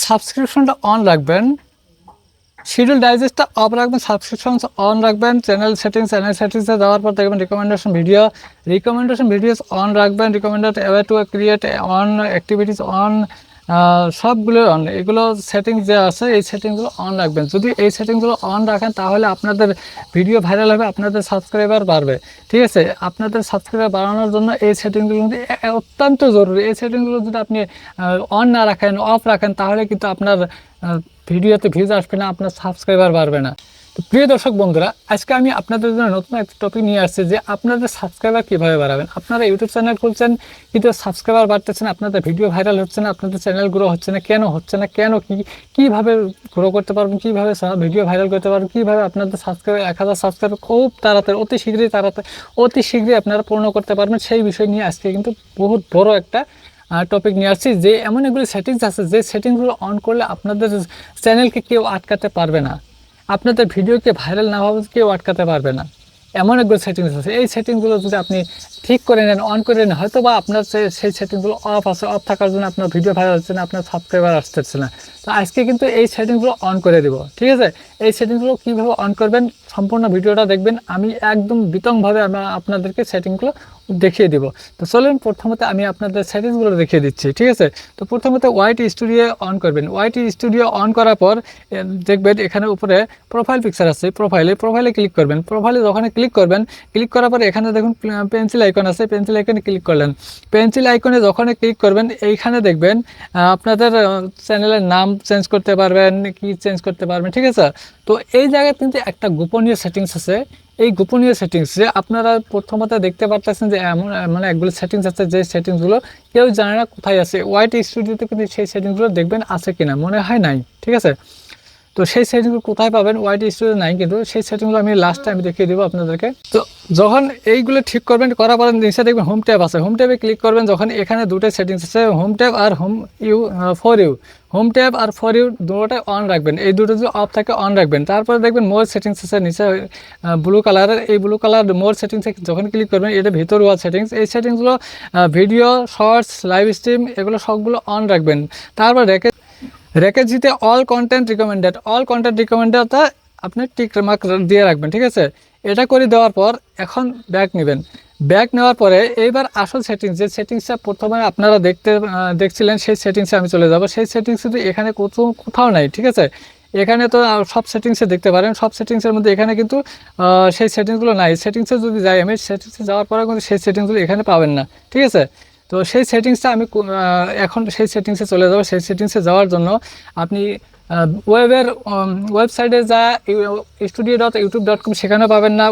সাবস্ক্রিপশনটা on রাখবেন, schedule ডাইজেস্টটা of রাখবেন, subscription on রাখবেন, চ্যানেল সেটিংসে যাওয়ার পর দেখবেন রিকমেন্ডেশন ভিডিওস অন রাখবেন, recommended away to create on, activities on, সবগুলো অন। এগুলো সেটিংস যে আছে এই সেটিংসগুলো অন রাখবেন। যদি এই সেটিংসগুলো অন রাখেন তাহলে আপনাদের ভিডিও ভাইরাল হবে, আপনাদের সাবস্ক্রাইবার বাড়বে। ঠিক আছে, আপনাদের সাবস্ক্রাইবার বাড়ানোর জন্য এই সেটিংসগুলো কিন্তু অত্যন্ত জরুরি। এই সেটিংসগুলো যদি আপনি অন না রাখেন, অফ রাখেন, তাহলে কিন্তু আপনার ভিডিওতে ভিউজ আসবে না, আপনার সাবস্ক্রাইবার বাড়বে না। তো প্রিয় দর্শক বন্ধুরা, আজকে আমি আপনাদের জন্য নতুন একটা টপিক নিয়ে আসছি যে আপনাদের সাবস্ক্রাইবার কীভাবে বাড়াবেন। আপনারা ইউটিউব চ্যানেল খুলছেন কিন্তু সাবস্ক্রাইবার বাড়তেছে না, আপনাদের ভিডিও ভাইরাল হচ্ছে না, আপনাদের চ্যানেল গ্রো হচ্ছে না, কেন হচ্ছে না, কীভাবে গ্রো করতে পারবেন, কীভাবে ভিডিও ভাইরাল করতে পারবেন, কীভাবে আপনাদের সাবস্ক্রাইবার 1000 সাবস্ক্রাইবার খুব তাড়াতাড়ি অতি শীঘ্রই আপনারা পূর্ণ করতে পারবেন, সেই বিষয় নিয়ে আজকে কিন্তু বহুত বড় একটা টপিক নিয়ে আসছি। যে এমন এগুলো সেটিংস আছে যে সেটিংসগুলো অন করলে আপনাদের চ্যানেলকে কেউ আটকাতে পারবে না, আপনাদের ভিডিওকে ভাইরাল না হবে কেউ আটকাতে পারবে না। এমন একগুলো সেটিংস আছে, এই সেটিংসগুলো যদি আপনি ঠিক করে নেন, অন করে নেন, হয়তো বা আপনার সেই সেটিংসগুলো অফ আছে, অফ থাকার জন্য আপনার ভিডিও ভাইরাল হচ্ছে না, আপনার সাবস্ক্রাইবার আসতেছে না। তো আজকে কিন্তু এই সেটিংসগুলো অন করে দেবো। ঠিক আছে, এই সেটিংসগুলো কীভাবে অন করবেন সম্পূর্ণ ভিডিওটা দেখবেন, আমি একদম বিতংভাবে আপনাদেরকে সেটিংসগুলো দেখিয়ে দিব। তো চলুন প্রথমত আমি আপনাদের সেটিংসগুলো দেখিয়ে দিচ্ছি। ঠিক আছে, তো প্রথমত ওয়াইটি স্টুডিও অন করবেন। ওয়াইটি স্টুডিও অন করার পর দেখবেন এখানে উপরে প্রোফাইল পিকচার আছে, প্রোফাইলে ক্লিক করবেন। প্রোফাইলে যখন ক্লিক করবেন, ক্লিক করার পর এখানে দেখুন পেন্সিল আইকন আছে, পেন্সিল আইকনে ক্লিক করলেন। পেন্সিল আইকনে যখন ক্লিক করবেন এইখানে দেখবেন আপনাদের চ্যানেলের নাম চেঞ্জ করতে পারবেন, কি চেঞ্জ করতে পারবেন। ঠিক আছে, তো এই জায়গায় কিন্তু একটা গোপনীয় সেটিংস আছে। এই গোপনীয় সেটিংসে আপনারা প্রথমত দেখতে পারতেছেন যে এমন একগুলো সেটিংস আছে যে সেটিংসগুলো কেউ জানে না কোথায় আছে। ওয়াইটি স্টুডিওতে কিন্তু সেই সেটিংসগুলো দেখবেন আছে কিনা, মনে হয় নাই। ঠিক আছে, তো সেই সেটিংসগুলো কোথায় পাবেন, ওয়াইটি স্টুডিও নাই, কিন্তু সেই সেটিংসগুলো আমি লাস্টে দেখিয়ে দেবো আপনাদেরকে। তো যখন এইগুলো ঠিক করবেন, করার পর নিচে দেখবেন হোম ট্যাব আছে, হোম ট্যাবে ক্লিক করবেন। যখন এখানে দুটো সেটিংস আছে, হোম ট্যাব আর হোম ট্যাব আর ফর ইউ দুটোটাই অন রাখবেন। এই দুটো যদি অফ থাকে অন রাখবেন। তারপরে দেখবেন মোর সেটিংস আছে নিচে ব্লু কালারের, এই ব্লু কালার মোর সেটিংসে যখন ক্লিক করবেন এটা ভিতরুয়া সেটিংস। এই সেটিংসগুলো ভিডিও, শর্টস, লাইভ স্ট্রিম এগুলো সবগুলো অন রাখবেন। তারপর রেকেজিতে অল কন্টেন্ট রিকমেন্ডেডটা আপনি টিক মার্ক দিয়ে রাখবেন। ঠিক আছে, এটা করে দেওয়ার পর এখন ব্যাক নেবেন। ব্যাক নেওয়ার পরে এইবার আসল সেটিংস, যে সেটিংসটা প্রথমে আপনারা দেখছিলেন সেই সেটিংসে আমি চলে যাব। সেই সেটিংস কিন্তু এখানে কোথাও নাই। ঠিক আছে, এখানে তো সব সেটিংসে দেখতে পারেন, সব সেটিংসের মধ্যে এখানে কিন্তু সেই সেটিংসগুলো নাই। সেটিংসে যদি যাই আমি, সেটিংসে যাওয়ার পরে কিন্তু সেই সেটিংসগুলো এখানে পাবেন না। ঠিক আছে, তো সেই সেটিংসটা আমি এখন সেই সেটিংসে চলে যাব। সেই সেটিংসে যাওয়ার জন্য আপনি ওয়েবসাইটে যা studio.youtube.com সেখানে পাবেন না,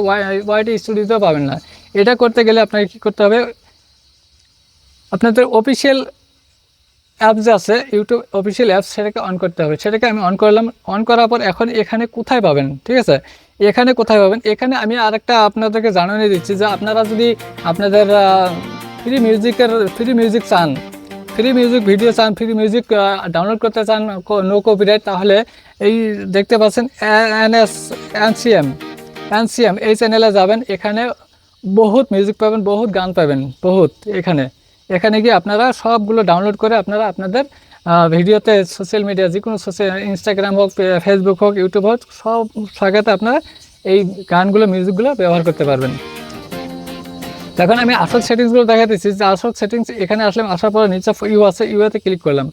ওয়াইটি স্টুডিওতেও পাবেন না। এটা করতে গেলে আপনাকে কী করতে হবে, আপনাদের অফিসিয়াল অ্যাপস যে আছে, ইউটিউব অফিসিয়াল অ্যাপস, সেটাকে অন করতে হবে। সেটাকে আমি অন করলাম। অন করার পর এখন এখানে কোথায় পাবেন, ঠিক আছে, এখানে কোথায় পাবেন, এখানে আমি আরেকটা আপনাদেরকে জানিয়ে দিচ্ছি যে আপনারা যদি আপনাদের ফ্রি মিউজিক চান, ফ্রি মিউজিক ভিডিও চান, ফ্রি মিউজিক ডাউনলোড করতে চান নো কপিরাইট, তাহলে এই দেখতে পাচ্ছেন এনসিএম এই চ্যানেলে যাবেন। এখানে বহুত মিউজিক পাবেন, বহুত গান পাবেন, বহুত। এখানে গিয়ে আপনারা সবগুলো ডাউনলোড করে আপনারা আপনাদের ভিডিওতে সোশ্যাল মিডিয়া, যে কোনো ইনস্টাগ্রাম হোক, ফেসবুক হোক, ইউটিউব হোক, সব জায়গাতে আপনারা এই গানগুলো, মিউজিকগুলো ব্যবহার করতে পারবেন। এখন আমি আসল সেটিংসগুলো দেখাতেছি। যে আসল সেটিংস এখানে আসলাম, আসার পরে নিচে ইউ আছে, ইউতে ক্লিক করলাম।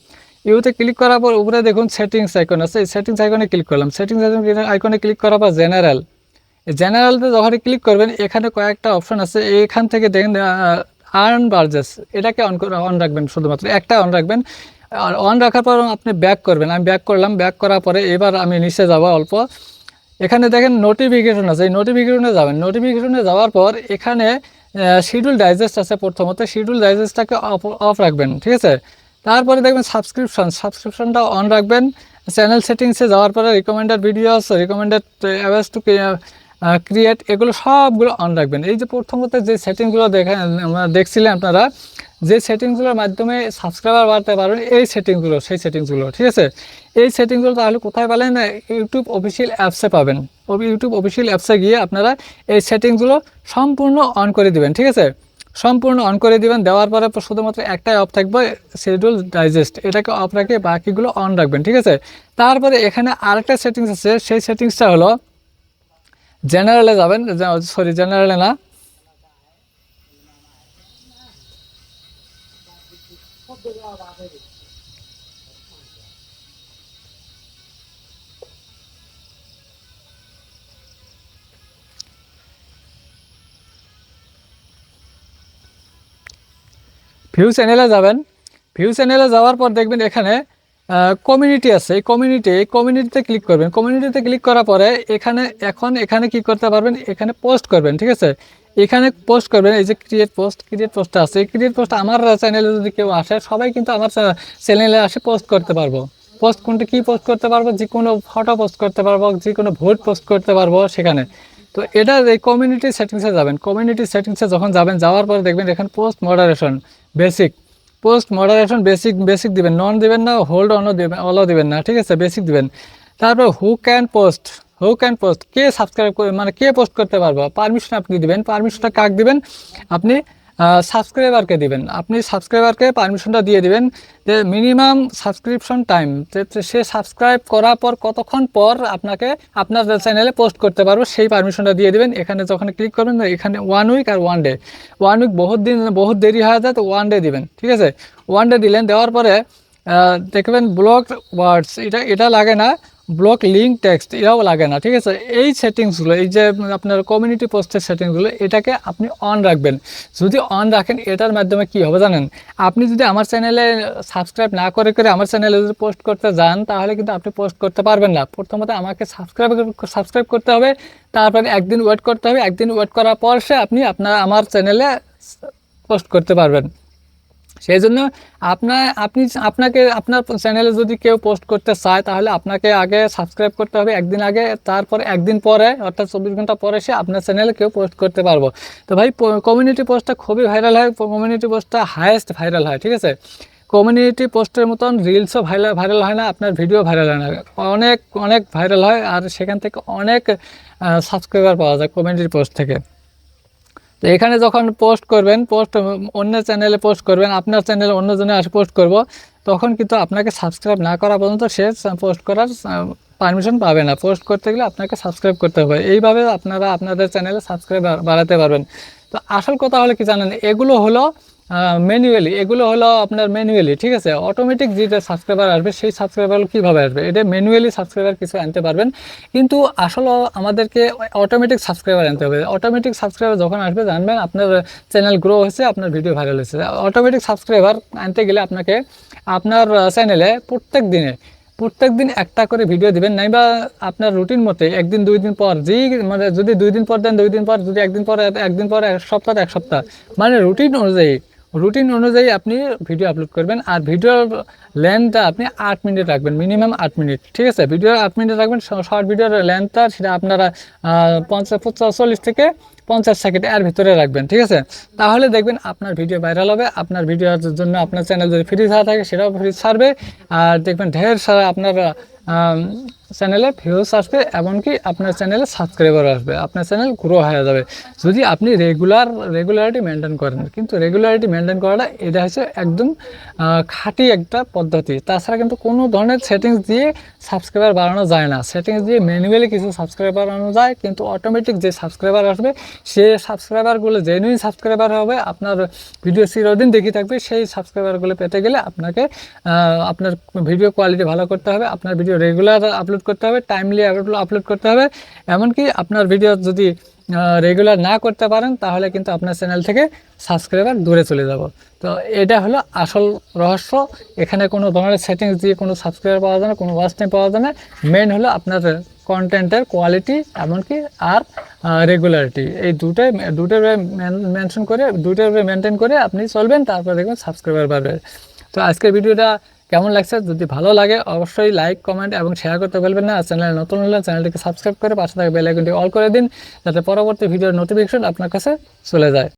ইউতে ক্লিক করার পর উপরে দেখুন সেটিংস আইকন আছে, এই সেটিংস আইকনে ক্লিক করলাম। সেটিংস আইকনে ক্লিক করার পর জেনারেলতে যখন ক্লিক করবেন এখানে কয়েকটা অপশন আছে। এখান থেকে দেখেন আর্ন বার্জেস, এটাকে অন রাখবেন, শুধুমাত্র একটা অন রাখবেন। আর অন রাখার পর আপনি ব্যাক করবেন। আমি ব্যাক করলাম। ব্যাক করার পরে এবার আমি নিচে যাব অল্প, এখানে দেখেন নোটিফিকেশন আছে, এই নোটিফিকেশনে যাবেন। নোটিফিকেশনে যাওয়ার পর এখানে শিডিউল ডাইজেস্ট আছে। প্রথমত শিডিউল ডাইজেস্টটাকে অফ রাখবেন। ঠিক আছে, তারপরে দেখবেন সাবস্ক্রিপশনটা অন রাখবেন। চ্যানেল সেটিংসে যাওয়ার পরে recommended videos, recommended always to create, এগুলো সবগুলো অন রাখবেন। এই যে প্রথমত যে সেটিংসগুলো দেখছিলেন আপনারা, যে সেটিংসগুলোর মাধ্যমে সাবস্ক্রাইবার বাড়তে পারবেন, এই সেই সেটিংসগুলো। ঠিক আছে, এই সেটিংসগুলো তাহলে কোথায় পেলেন, ইউটিউব অফিসিয়াল অ্যাপসে পাবেন। ইউটিউব অফিসিয়াল অ্যাপসে গিয়ে আপনারা এই সেটিংসগুলো সম্পূর্ণ অন করে দেবেন। ঠিক আছে, সম্পূর্ণ অন করে দিবেন। দেওয়ার পরে শুধুমাত্র একটাই অফ থাকবে, শিডিউল ডাইজেস্ট, এটাকে অফ রেখে বাকিগুলো অন রাখবেন, ঠিক আছে। তারপরে এখানে আরেকটা সেটিংস আছে, সেই সেটিংসটা হলো জেনারেলে যাবেন, সরি জেনারেলে না, ভিউ চ্যানেলে যাবেন। ভিউ চ্যানেলে যাওয়ার পর দেখবেন এখানে কমিউনিটি আছে, এই কমিউনিটিতে ক্লিক করবেন। কমিউনিটিতে ক্লিক করার পরে এখানে কি করতে পারবেন, এখানে পোস্ট করবেন, ঠিক আছে। এখানে পোস্ট করবেন, এই যে ক্রিয়েট পোস্টটা আছে, এই ক্রিয়েট পোস্ট আমার চ্যানেলে যদি কেউ আসে, সবাই কিন্তু আমার চ্যানেলে আসে পোস্ট করতে পারবো। পোস্ট কোনটা কি পোস্ট করতে পারবো, যে কোনো ফটো পোস্ট করতে পারবো, যে কোনো ভোট পোস্ট করতে পারবো সেখানে। তো এটা এই কমিউনিটি সেটিংসে যাবেন। কমিউনিটি সেটিংসে যখন যাবেন, যাওয়ার পর দেখবেন এখানে পোস্ট মডারেশন বেসিক, বেসিক দিবেন, নন দিবেন না, হোল্ড অনও দিবেন না, ঠিক আছে, বেসিক দিবেন। তারপর who can post, K subscribe করে, মানে কে পোস্ট করতে পারবো, পারমিশন আপনি দিবেন। পারমিশনটা কাকে দিবেন, আপনি সাবস্ক্রাইবারকে দিবেন। আপনি সাবস্ক্রাইবারকে পারমিশনটা দিয়ে দিবেন যে মিনিমাম সাবস্ক্রিপশন টাইম, সে সাবস্ক্রাইব করার পর কতক্ষণ পর আপনাকে আপনার চ্যানেলে পোস্ট করতে পারবো, সেই পারমিশনটা দিয়ে দিবেন। এখানে যখন ক্লিক করবেন, এখানে 1 উইক আর 1 ডে, 1 উইক বহুত দেরি হয়ে যায়, তো 1 ডে দিবেন, ঠিক আছে। 1 ডে দিলেন, দেওয়ার পরে দেখবেন ব্লক ওয়ার্ডস, এটা লাগে না, ব্লক লিঙ্ক টেক্সট এটাও লাগে না, ঠিক আছে। এই সেটিংসগুলো, এই যে আপনার কমিউনিটি পোস্টের সেটিংসগুলো, এটাকে আপনি অন রাখবেন। যদি অন রাখেন, এটার মাধ্যমে কি হবে জানেন, আপনি যদি আমার চ্যানেলে সাবস্ক্রাইব না করে আমার চ্যানেলে যদি পোস্ট করতে যান, তাহলে কিন্তু আপনি পোস্ট করতে পারবেন না। প্রথমত আমাকে সাবস্ক্রাইব করতে হবে, তারপরে একদিন ওয়েট করতে হবে, একদিন ওয়েট করার পর আপনি আমার চ্যানেলে পোস্ট করতে পারবেন। সেই জন্য আপনাকে আপনার চ্যানেলে যদি কেউ পোস্ট করতে চায়, তাহলে আপনাকে আগে সাবস্ক্রাইব করতে হবে একদিন আগে, তারপরে একদিন পরে অর্থাৎ 24 ঘন্টা পরে আপনার চ্যানেলে কেউ পোস্ট করতে পারবো। তো ভাই কমিউনিটি পোস্টটা খুবই ভাইরাল হয়, কমিউনিটি পোস্টটা হায়েস্ট ভাইরাল হয়, ঠিক আছে। কমিউনিটি পোস্টের মতন রিলসও ভাইরাল হয় না, আপনার ভিডিও ভাইরাল হয় না, অনেক অনেক ভাইরাল হয়, আর সেখান থেকে অনেক সাবস্ক্রাইবার পাওয়া যায় কমিউনিটি পোস্ট থেকে। তো এখানে যখন পোস্ট করবেন, অন্য চ্যানেলে পোস্ট করবেন, আপনার চ্যানেলে অন্যজনে আসে পোস্ট করব, তখন কিন্তু আপনাকে সাবস্ক্রাইব না করা পর্যন্ত সে পোস্ট করার পারমিশন পাবে না। পোস্ট করতে গেলে আপনাকে সাবস্ক্রাইব করতে হবে। এইভাবে আপনারা আপনাদের চ্যানেলে সাবস্ক্রাইব বাড়াতে পারবেন। তো আসল কথা হলো কি জানেন, এগুলো হলো আপনার ম্যানুয়ালি, ঠিক আছে। অটোমেটিক যেটা সাবস্ক্রাইবার আসবে, সেই সাবস্ক্রাইবার কীভাবে আসবে, এটা ম্যানুয়ালি সাবস্ক্রাইবার কিছু আনতে পারবেন, কিন্তু আসলে আমাদেরকে অটোমেটিক সাবস্ক্রাইবার আনতে হবে। অটোমেটিক সাবস্ক্রাইবার যখন আসবে, জানবেন আপনার চ্যানেল গ্রো হয়েছে, আপনার ভিডিও ভাইরাল হয়েছে। অটোমেটিক সাবস্ক্রাইবার আনতে গেলে আপনাকে আপনার চ্যানেলে প্রত্যেক দিন একটা করে ভিডিও দিবেন, নাইবা আপনার রুটিন মতে একদিন 2 দিন পর, মানে যদি 2 দিন পর দেন 2 দিন পর, যদি একদিন পর এক সপ্তাহ, মানে রুটিন অনুযায়ী আপনি ভিডিও আপলোড করবেন। আর ভিডিওর লেন্থটা আপনি 8 মিনিট রাখবেন, মিনিমাম 8 মিনিট, ঠিক আছে। ভিডিও 8 মিনিট রাখবেন। শর্ট ভিডিওর লেন্থটা সেটা আপনারা 40 থেকে 50 সেকেন্ড এর ভিতরে রাখবেন, ঠিক আছে। তাহলে দেখবেন আপনার ভিডিও ভাইরাল হবে। আপনার ভিডিওর জন্য আপনার চ্যানেল যদি ফ্রি ছাড়া থাকে, সেটাও ফ্রি ছাড়বে। আর দেখবেন ঢের সারা আপনার চ্যানেলে ভিউজ আসবে, এমনকি আপনার চ্যানেলে সাবস্ক্রাইবার আসবে, আপনার চ্যানেল গ্রো হয়ে যাবে, যদি আপনি রেগুলারিটি মেনটেন করেন। কিন্তু রেগুলারিটি মেনটেন করাটা এটা হচ্ছে একদম খাঁটি একটা পদ্ধতি। তাছাড়া কিন্তু কোনো ধরনের সেটিংস দিয়ে সাবস্ক্রাইবার বাড়ানো যায় না। সেটিংস দিয়ে ম্যানুয়ালি কিছু সাবস্ক্রাইবার বাড়ানো যায়, কিন্তু অটোমেটিক যে সাবস্ক্রাইবার আসবে, সে সাবস্ক্রাইবারগুলো জেনুইন সাবস্ক্রাইবার হবে, আপনার ভিডিও চিরদিন দেখি থাকবে। সেই সাবস্ক্রাইবারগুলো পেতে গেলে আপনাকে আপনার ভিডিও কোয়ালিটি ভালো করতে হবে, আপনার ভিডিও রেগুলার আপলোড করতে হবে, টাইমলি আপলোড করতে হবে। এমনকি আপনার ভিডিও যদি রেগুলার না করতে পারেন, তাহলে কিন্তু আপনার চ্যানেল থেকে সাবস্ক্রাইবার দূরে চলে যাব। তো এটা হলো আসল রহস্য। এখানে কোনো ধরনের সেটিংস দিয়ে কোনো সাবস্ক্রাইবার পাওয়া যায় না, কোনো ওয়াচ টাইম পাওয়া যায় না। মেন হলো আপনার কন্টেন্টের কোয়ালিটি, এমনকি আর রেগুলারিটি। এই দুটোর মেনটেন করে আপনি চলবেন, তারপর দেখবেন সাবস্ক্রাইবার বাড়বে। তো আজকের ভিডিওটা কেমন লাগছে, যদি ভালো লাগে অবশ্যই লাইক, কমেন্ট এবং শেয়ার করতে ভুলবেন না। চ্যানেলে নতুন হলে চ্যানেলটিকে সাবস্ক্রাইব করে পাশে থাকা বেল আইকনটি অল করে দিন, যাতে পরবর্তী ভিডিওর নোটিফিকেশন আপনার কাছে চলে যায়।